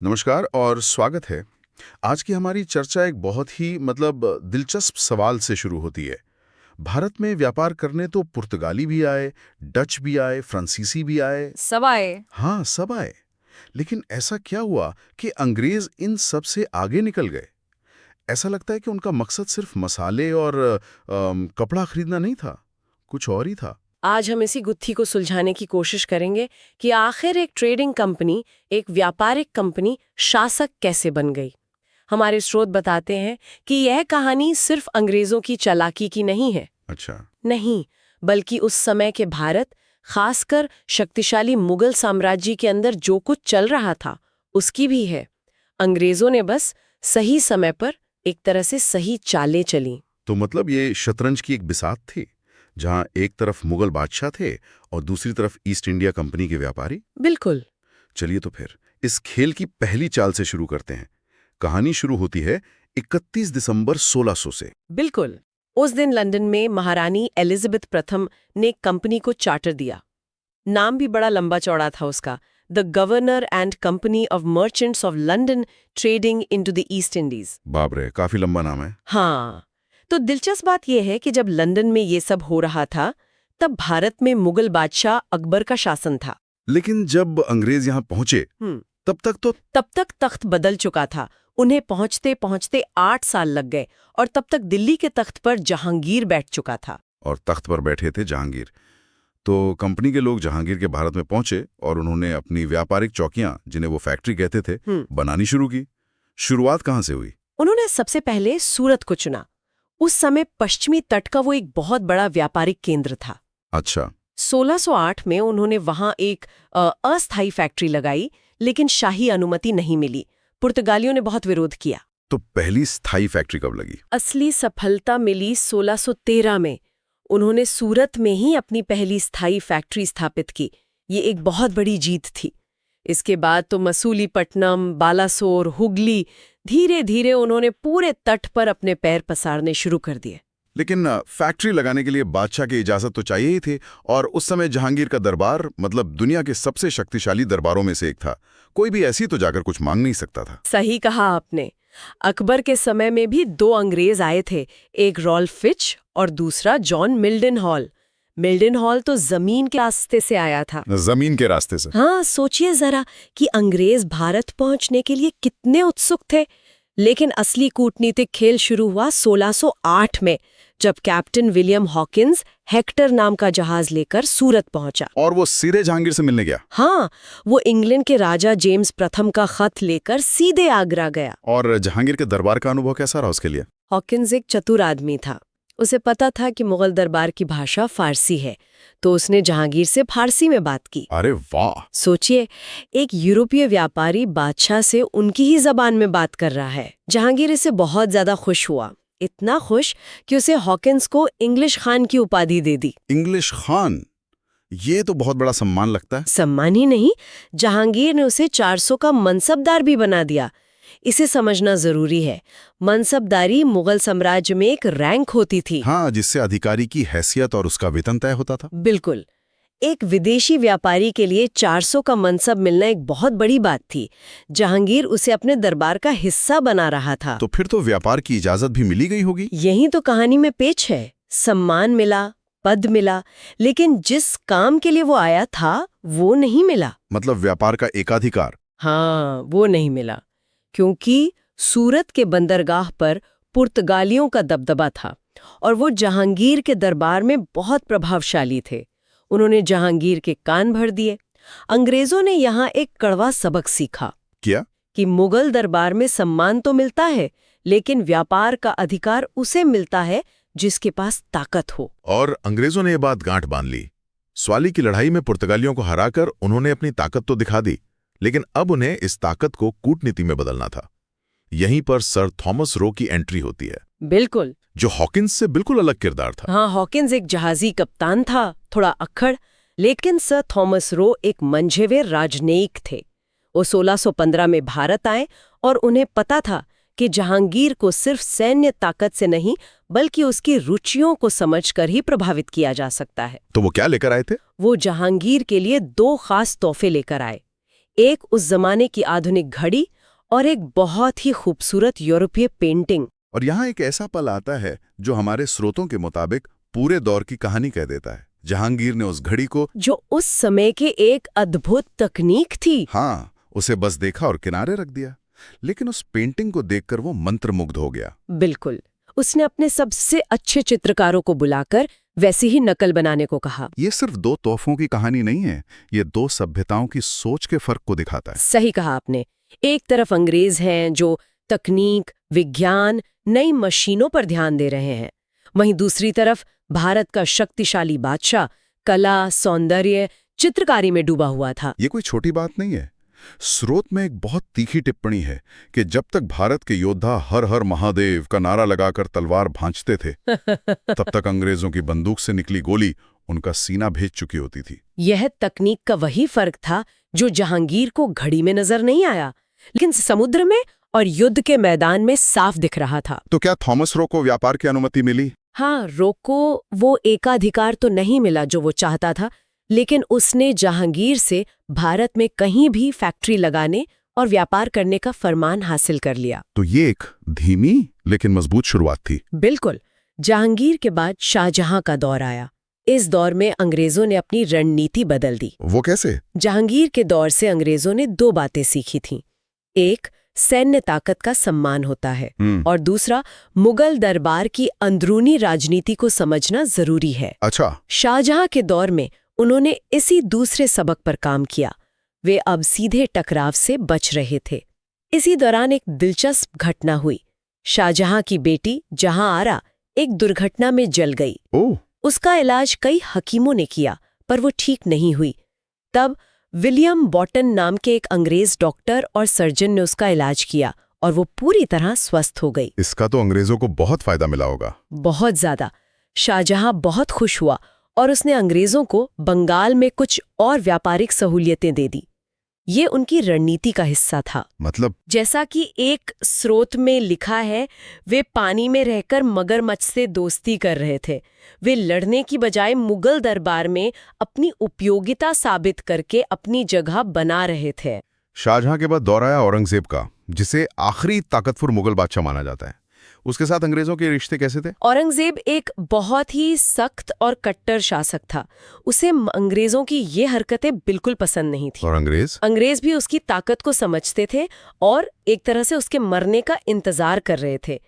नमस्कार और स्वागत है। आज की हमारी चर्चा एक बहुत ही दिलचस्प सवाल से शुरू होती है। भारत में व्यापार करने तो पुर्तगाली भी आए, डच भी आए, फ्रांसीसी भी आए। सब आए। हाँ, सब आए। लेकिन ऐसा क्या हुआ कि अंग्रेज इन सब से आगे निकल गए? ऐसा लगता है कि उनका मकसद सिर्फ मसाले और कपड़ा खरीदना नहीं था, कुछ और ही था। आज हम इसी गुत्थी को सुलझाने की कोशिश करेंगे कि आखिर एक ट्रेडिंग कंपनी, एक व्यापारिक कंपनी शासक कैसे बन गई। हमारे स्रोत बताते हैं कि यह कहानी सिर्फ अंग्रेजों की चालाकी की नहीं है। अच्छा। नहीं, बल्कि उस समय के भारत, खासकर शक्तिशाली मुगल साम्राज्य के अंदर जो कुछ चल रहा था उसकी भी है। अंग्रेजों ने बस सही समय पर एक तरह से सही चालें चली। तो मतलब ये शतरंज की एक बिसात थी, जहां एक तरफ मुगल बादशाह थे और दूसरी तरफ ईस्ट इंडिया कंपनी के व्यापारी। बिल्कुल। चलिए तो फिर इस खेल की पहली चाल से शुरू करते हैं। कहानी शुरू होती है 31 दिसंबर 1600 से। बिल्कुल। उस दिन लंदन में महारानी एलिजाबेथ प्रथम ने कंपनी को चार्टर दिया। नाम भी बड़ा लंबा चौड़ा था उसका, the governor and company of merchants of London trading into the east Indies. बाप रे, काफी लंबा नाम है। हाँ, तो दिलचस्प बात यह है कि जब लंदन में ये सब हो रहा था, तब भारत में मुगल बादशाह अकबर का शासन था। लेकिन जब अंग्रेज यहाँ पहुंचे तब तक तख्त बदल चुका था। उन्हें पहुंचते पहुंचते 8 साल लग गए और तब तक दिल्ली के तख्त पर जहांगीर बैठ चुका था। और तख्त पर बैठे थे जहांगीर। तो कंपनी के लोग जहांगीर के भारत में पहुंचे और उन्होंने अपनी व्यापारिक चौकियां, जिन्हें वो फैक्ट्री कहते थे, बनानी शुरू की। शुरुआत कहाँ से हुई? उन्होंने सबसे पहले सूरत को चुना। उस समय पश्चिमी तट का वो एक बहुत बड़ा व्यापारिक केंद्र था। अच्छा। 1608 में उन्होंने वहां एक अस्थायी फैक्ट्री लगाई, लेकिन शाही अनुमति नहीं मिली। पुर्तगालियों ने बहुत विरोध किया। तो पहली स्थायी फैक्ट्री कब लगी? असली सफलता मिली 1613 में। उन्होंने सूरत में ही अपनी पहली स्थायी फैक्ट्री स्थापित की। ये एक बहुत बड़ी जीत थी। इसके बाद तो मसूलीपट्टनम, बालासोर, हुगली, धीरे धीरे उन्होंने पूरे तट पर अपने पैर पसारने शुरू कर दिए। लेकिन फैक्ट्री लगाने के लिए बादशाह की इजाजत तो चाहिए ही थी, और उस समय जहांगीर का दरबार दुनिया के सबसे शक्तिशाली दरबारों में से एक था। कोई भी ऐसी तो जाकर कुछ मांग नहीं सकता था। सही कहा आपने। अकबर के समय में भी 2 अंग्रेज आए थे, एक रॉल्फ फिच और दूसरा जॉन मिल्डन हॉल। मिल्डन हॉल तो जमीन के रास्ते से आया था। जमीन के रास्ते से? हाँ, सोचिए जरा कि अंग्रेज भारत पहुंचने के लिए कितने उत्सुक थे। लेकिन असली कूटनीतिक खेल शुरू हुआ 1608 में, जब कैप्टन विलियम हॉकिंस हेक्टर नाम का जहाज लेकर सूरत पहुंचा। और वो सीधे जहांगीर से मिलने गया? हाँ, वो इंग्लैंड के राजा जेम्स प्रथम का खत लेकर सीधे आगरा गया। और जहांगीर के दरबार का अनुभव कैसा रहा उसके लिए? हॉकिंस एक चतुर आदमी था। उसे पता था कि मुगल दरबार की भाषा फारसी है, तो उसने जहांगीर से फारसी में बात की। अरे वाह! सोचिए, एक यूरोपीय व्यापारी बादशाह से उनकी ही जबान में बात कर रहा है। जहांगीर इससे बहुत ज्यादा खुश हुआ, इतना खुश कि उसे हॉकिंस को इंग्लिश खान की उपाधि दे दी। इंग्लिश खान? ये तो बहुत बड़ा सम्मान लगता है। सम्मान ही नहीं, जहांगीर ने उसे 400 का मनसबदार भी बना दिया। इसे समझना जरूरी है। मनसबदारी मुगल साम्राज्य में एक रैंक होती थी। हाँ, जिससे अधिकारी की हैसियत और उसका वेतन तय होता था। बिल्कुल। एक विदेशी व्यापारी के लिए 400 का मनसब मिलना एक बहुत बड़ी बात थी। जहांगीर उसे अपने दरबार का हिस्सा बना रहा था। तो फिर तो व्यापार की इजाजत भी मिली गई होगी। यही तो कहानी में पेच है। सम्मान मिला, पद मिला, लेकिन जिस काम के लिए वो आया था वो नहीं मिला। व्यापार का एकाधिकार? हाँ, वो नहीं मिला, क्योंकि सूरत के बंदरगाह पर पुर्तगालियों का दबदबा था और वो जहांगीर के दरबार में बहुत प्रभावशाली थे। उन्होंने जहांगीर के कान भर दिए। अंग्रेजों ने यहाँ एक कड़वा सबक सीखा। क्या? कि मुगल दरबार में सम्मान तो मिलता है, लेकिन व्यापार का अधिकार उसे मिलता है जिसके पास ताकत हो। और अंग्रेजों ने ये बात गांठ बांध ली। स्वाली की लड़ाई में पुर्तगालियों को हराकर उन्होंने अपनी ताकत तो दिखा दी, लेकिन अब उन्हें इस ताकत को कूटनीति में बदलना था। यहीं पर सर थॉमस रो की एंट्री होती है। बिल्कुल। जो हॉकिंस से बिल्कुल अलग किरदार था। हाँ, हॉकिंस एक जहाजी कप्तान था, थोड़ा अक्खड़, लेकिन सर थॉमस रो एक मंझे हुए राजनयिक थे। वो 1615 में भारत आए और उन्हें पता था कि जहांगीर को सिर्फ सैन्य ताकत से नहीं, बल्कि उसकी रुचियों को समझकर ही प्रभावित किया जा सकता है। तो वो क्या लेकर आए थे? वो जहांगीर के लिए 2 खास तोहफे लेकर आए। एक उस जमाने की आधुनिक घड़ी और एक बहुत ही खूबसूरत यूरोपीय पेंटिंग। और यहाँ एक ऐसा पल आता है जो हमारे स्रोतों के मुताबिक पूरे दौर की कहानी कह देता है। जहांगीर ने उस घड़ी को, जो उस समय के एक अद्भुत तकनीक थी, हाँ, उसे बस देखा और किनारे रख दिया। लेकिन उस पेंटिंग को देखकर वो मंत्रमुग्ध हो गया। बिल्कुल। उसने अपने सबसे अच्छे चित्रकारों को बुलाकर वैसी ही नकल बनाने को कहा। ये सिर्फ दो तोहफों की कहानी नहीं है, ये दो सभ्यताओं की सोच के फर्क को दिखाता है। सही कहा आपने। एक तरफ अंग्रेज हैं जो तकनीक, विज्ञान, नई मशीनों पर ध्यान दे रहे हैं, वहीं दूसरी तरफ भारत का शक्तिशाली बादशाह कला, सौंदर्य, चित्रकारी में डूबा हुआ था। ये कोई छोटी बात नहीं है। स्रोत में एक बहुत तीखी टिप्पणी है कि जब तक भारत के योद्धा हर हर महादेव का नारा लगाकर तलवार भांजते थे तब तक अंग्रेजों की बंदूक से निकली गोली उनका सीना भेद चुकी होती थी। यह तकनीक का वही फर्क था जो जहांगीर को घड़ी में नजर नहीं आया, लेकिन समुद्र में और युद्ध के मैदान में साफ दिख रहा था। तो क्या थॉमस रो को व्यापार की अनुमति मिली? हाँ, रो को वो एकाधिकार तो नहीं मिला जो वो चाहता था, लेकिन उसने जहांगीर से भारत में कहीं भी फैक्ट्री लगाने और व्यापार करने का फरमान हासिल कर लिया। तो ये एक धीमी लेकिन मजबूत शुरुआत थी। बिल्कुल। जहांगीर के बाद शाहजहां का दौर आया। इस दौर में अंग्रेजों ने अपनी रणनीति बदल दी। वो कैसे? जहांगीर के दौर से अंग्रेजों ने दो बातें सीखी थीं। एक, सैन्य ताकत का सम्मान होता है, और दूसरा, मुगल दरबार की अंदरूनी राजनीति को समझना जरूरी है। अच्छा। शाहजहां के दौर में उन्होंने इसी दूसरे सबक पर काम किया। वे अब सीधे टकराव से बच रहे थे। इसी दौरान एक दिलचस्प घटना हुई। शाहजहां की बेटी जहांआरा एक दुर्घटना में जल गई। ओह। उसका इलाज कई हकीमों ने किया, पर वो ठीक नहीं हुई। तब विलियम बॉटन नाम के एक अंग्रेज डॉक्टर और सर्जन ने उसका इलाज किया और वो पूरी तरह स्वस्थ हो गई। इसका तो अंग्रेजों को बहुत फायदा मिला होगा। बहुत ज्यादा। शाहजहां बहुत खुश हुआ और उसने अंग्रेजों को बंगाल में कुछ और व्यापारिक सहूलियतें दे दी। ये उनकी रणनीति का हिस्सा था। मतलब? जैसा कि एक स्रोत में लिखा है, वे पानी में रहकर मगरमच्छ से दोस्ती कर रहे थे। वे लड़ने की बजाय मुगल दरबार में अपनी उपयोगिता साबित करके अपनी जगह बना रहे थे। शाहजहां के बाद दौर आया औरंगजेब का, जिसे आखिरी ताकतवर मुगल बादशाह माना जाता है। उसके साथ अंग्रेजों के रिश्ते कैसे थे? औरंगजेब एक बहुत ही सख्त और कट्टर शासक था। उसे अंग्रेजों की ये हरकतें बिल्कुल पसंद नहीं थी। और अंग्रेज भी उसकी ताकत को समझते थे और एक तरह से उसके मरने का इंतजार कर रहे थे।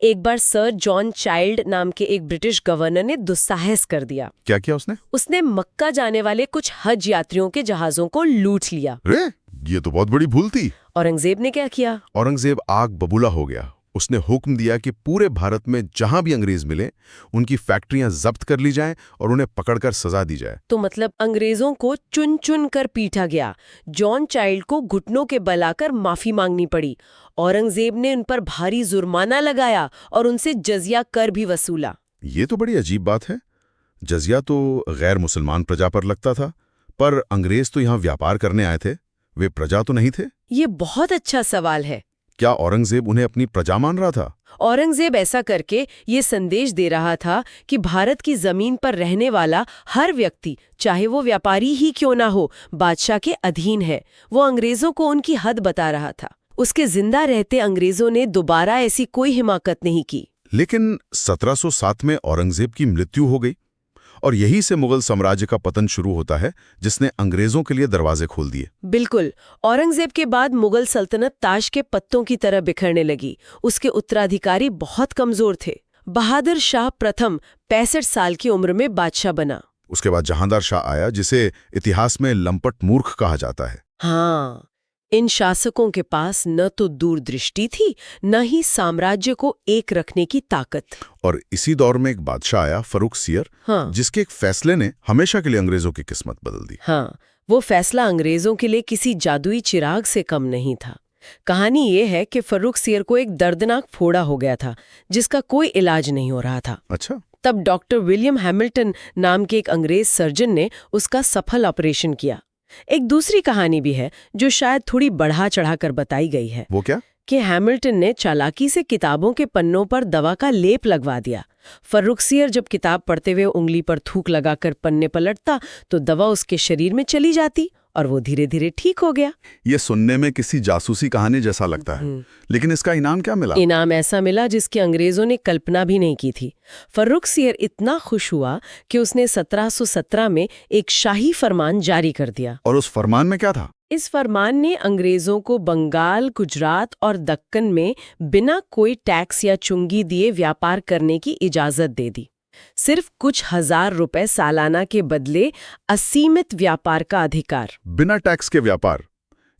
एक बार सर जॉन चाइल्ड नाम के एक ब्रिटिश गवर्नर ने दुस्साहस कर दिया। क्या किया उसने? उसने मक्का जाने वाले कुछ हज यात्रियों के जहाजों को लूट लिया। ये तो बहुत बड़ी भूल थी। औरंगजेब ने क्या किया? औरंगजेब आग बबूला हो गया। उसने हुक्म दिया कि पूरे भारत में जहां भी अंग्रेज मिले उनकी फैक्ट्रियां जब्त कर ली जाएं और उन्हें पकड़कर सजा दी जाए। तो मतलब अंग्रेजों को चुन चुन कर पीटा गया। जॉन चाइल्ड को घुटनों के बल आकर माफी मांगनी पड़ी। औरंगजेब ने उन पर भारी जुर्माना लगाया और उनसे जजिया कर भी वसूला। ये तो बड़ी अजीब बात है। जजिया तो गैर मुसलमान प्रजा पर लगता था, पर अंग्रेज तो यहाँ व्यापार करने आए थे, वे प्रजा तो नहीं थे। ये बहुत अच्छा सवाल है। क्या औरंगजेब उन्हें अपनी प्रजा मान रहा था? औरंगजेब ऐसा करके ये संदेश दे रहा था कि भारत की जमीन पर रहने वाला हर व्यक्ति, चाहे वो व्यापारी ही क्यों ना हो, बादशाह के अधीन है। वो अंग्रेजों को उनकी हद बता रहा था। उसके जिंदा रहते अंग्रेजों ने दोबारा ऐसी कोई हिमाकत नहीं की। लेकिन 1707 में औरंगजेब की मृत्यु हो गई और यही से मुगल साम्राज्य का पतन शुरू होता है, जिसने अंग्रेजों के लिए दरवाजे खोल दिए। बिल्कुल। औरंगजेब के बाद मुगल सल्तनत ताश के पत्तों की तरह बिखरने लगी। उसके उत्तराधिकारी बहुत कमजोर थे। बहादुर शाह प्रथम 65 साल की उम्र में बादशाह बना। उसके बाद जहांदार शाह आया, जिसे इतिहास में लंपट मूर्ख कहा जाता है। हाँ, इन शासकों के पास न तो दूरदृष्टि थी, न ही साम्राज्य को एक रखने की ताकत। और इसी दौर में एक बादशाह आया, फर्रुख सियर, हाँ। जिसके एक फैसले ने हमेशा के लिए अंग्रेजों की किस्मत बदल दी। हाँ, वो फैसला अंग्रेजों के लिए किसी जादुई चिराग से कम नहीं था। कहानी ये है कि फर्रुख सियर को एक दर्दनाक फोड़ा हो गया था, जिसका कोई इलाज नहीं हो रहा था। अच्छा। तब डॉक्टर विलियम हैमिल्टन नाम के एक अंग्रेज सर्जन ने उसका सफल ऑपरेशन किया। एक दूसरी कहानी भी है जो शायद थोड़ी बढ़ा चढ़ाकर बताई गई है। वो क्या? कि हैमिल्टन ने चालाकी से किताबों के पन्नों पर दवा का लेप लगवा दिया। फर्रुख सियर जब किताब पढ़ते हुए उंगली पर थूक लगाकर पन्ने पलटता तो दवा उसके शरीर में चली जाती और वो धीरे धीरे ठीक हो गया। ये सुनने में किसी जासूसी कहानी जैसा लगता है, लेकिन इसका इनाम क्या मिला? इनाम ऐसा मिला जिसकी अंग्रेजों ने कल्पना भी नहीं की थी। फर्रुखसियर इतना खुश हुआ कि उसने 1717 में एक शाही फरमान जारी कर दिया। और उस फरमान में क्या था? इस फरमान ने अंग्रेजों को बंगाल, गुजरात और दक्कन में बिना कोई टैक्स या चुंगी दिए व्यापार करने की इजाजत दे दी। सिर्फ कुछ ₹1000 सालाना के बदले असीमित व्यापार का अधिकार। बिना टैक्स के व्यापार।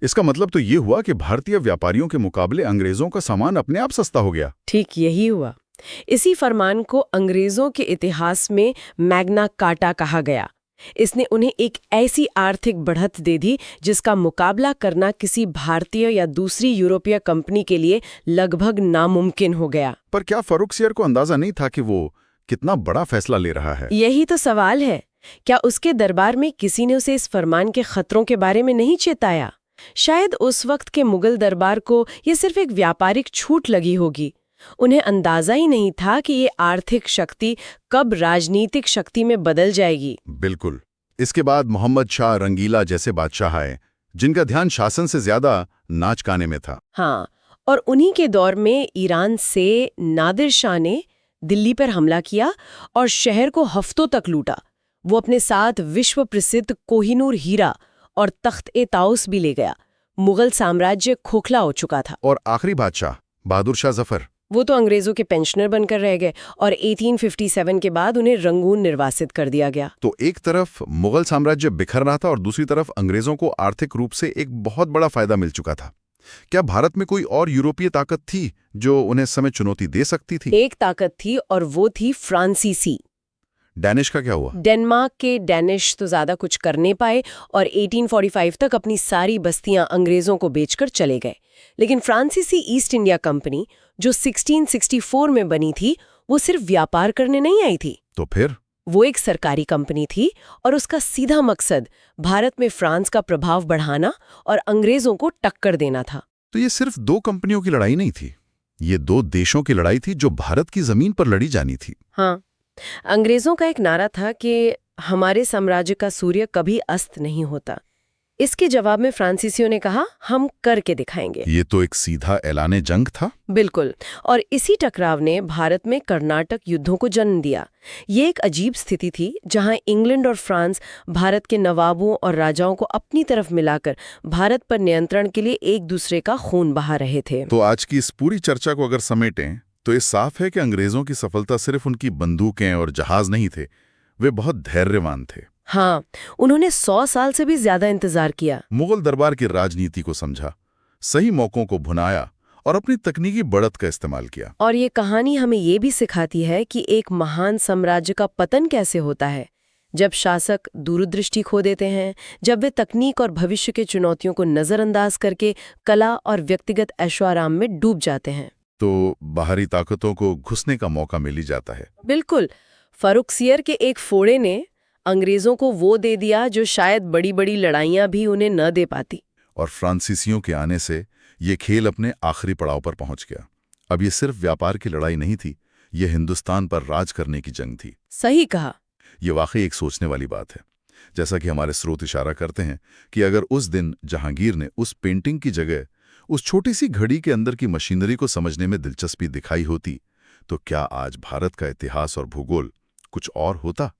इसका मतलब तो ये हुआ कि भारतीय व्यापारियों के मुकाबले अंग्रेजों का सामान अपने आप सस्ता हो गया। ठीक यही हुआ। इसी फरमान को अंग्रेजों के इतिहास में मैग्ना कार्टा कहा गया। इसने उन्हें एक ऐसी आर्थिक बढ़त दे दी जिसका मुकाबला करना किसी भारतीय या दूसरी यूरोपीय कंपनी के लिए लगभग नामुमकिन हो गया। पर क्या फर्रुखसियर को अंदाजा नहीं था कि वो कितना बड़ा फैसला ले रहा है? यही तो सवाल है। क्या उसके दरबार में किसी ने उसे इस फरमान के खतरों के बारे में नहीं चेताया? शायद उस वक्त के मुगल दरबार को ये सिर्फ एक व्यापारिक छूट लगी होगी। उन्हें अंदाजा ही नहीं था कि ये आर्थिक शक्ति कब राजनीतिक शक्ति में बदल जाएगी। बिल्कुल। इसके बाद मोहम्मद शाह रंगीला जैसे बादशाह आए, जिनका ध्यान शासन से ज्यादा नाच गाने में था। हाँ, और उन्हीं के दौर में ईरान से नादिर शाह ने दिल्ली पर हमला किया और शहर को हफ्तों तक लूटा। वो अपने साथ विश्व प्रसिद्ध कोहिनूर हीरा और तख्त-ए-ताउस भी ले गया। मुगल साम्राज्य खोखला हो चुका था। और आखिरी बादशाह बहादुर शाह जफर, वो तो अंग्रेजों के पेंशनर बनकर रह गए और 1857 के बाद उन्हें रंगून निर्वासित कर दिया गया। तो एक तरफ मुगल साम्राज्य बिखर रहा था और दूसरी तरफ अंग्रेजों को आर्थिक रूप से एक बहुत बड़ा फायदा मिल चुका था। क्या भारत में कोई और यूरोपीय ताकत थी जो उन्हें समय चुनौती दे सकती थी? एक ताकत थी और वो थी फ्रांसीसी। डैनिश का क्या हुआ? डेनमार्क के डैनिश तो ज्यादा कुछ कर नहीं पाए और 1845 तक अपनी सारी बस्तियां अंग्रेजों को बेचकर चले गए। लेकिन फ्रांसीसी ईस्ट इंडिया कंपनी जो 1664 में बनी थी, वो सिर्फ व्यापार करने नहीं आई थी। तो फिर? वो एक सरकारी कंपनी थी और उसका सीधा मकसद भारत में फ्रांस का प्रभाव बढ़ाना और अंग्रेजों को टक्कर देना था। तो ये सिर्फ दो कंपनियों की लड़ाई नहीं थी, ये दो देशों की लड़ाई थी जो भारत की जमीन पर लड़ी जानी थी। हाँ, अंग्रेजों का एक नारा था कि हमारे साम्राज्य का सूर्य कभी अस्त नहीं होता। इसके जवाब में फ्रांसीसियों ने कहा, हम करके दिखाएंगे। ये तो एक सीधा ऐलाने जंग था। बिल्कुल। और इसी टकराव ने भारत में कर्नाटक युद्धों को जन्म दिया। ये एक अजीब स्थिति थी जहां इंग्लैंड और फ्रांस भारत के नवाबों और राजाओं को अपनी तरफ मिलाकर भारत पर नियंत्रण के लिए एक दूसरे का खून बहा रहे थे। तो आज की इस पूरी चर्चा को अगर समेटें तो ये साफ है कि अंग्रेजों की सफलता सिर्फ उनकी बंदूकें और जहाज नहीं थे, वे बहुत धैर्यवान थे। हाँ, उन्होंने 100 साल से भी ज्यादा इंतजार किया। मुगल दरबार की राजनीति को समझा, सही मौकों को भुनाया और अपनी तकनीकी बढ़त का इस्तेमाल किया। और ये कहानी हमें ये भी सिखाती है कि एक महान साम्राज्य का पतन कैसे होता है, जब शासक दूरदृष्टि खो देते हैं, जब वे तकनीक और भविष्य के चुनौतियों को नजरअंदाज करके कला और व्यक्तिगत ऐशो-आराम में डूब जाते हैं। तो बाहरी ताकतों को घुसने का मौका मिल ही जाता है। बिल्कुल। फर्रुखसियर के एक फोड़े ने अंग्रेजों को वो दे दिया जो शायद बड़ी बड़ी लड़ाइयां भी उन्हें न दे पाती। और फ्रांसीसियों के आने से ये खेल अपने आखिरी पड़ाव पर पहुंच गया। अब ये सिर्फ व्यापार की लड़ाई नहीं थी, ये हिंदुस्तान पर राज करने की जंग थी। सही कहा। ये वाकई एक सोचने वाली बात है। जैसा कि हमारे स्रोत इशारा करते हैं कि अगर उस दिन जहांगीर ने उस पेंटिंग की जगह उस छोटी सी घड़ी के अंदर की मशीनरी को समझने में दिलचस्पी दिखाई होती, तो क्या आज भारत का इतिहास और भूगोल कुछ और होता?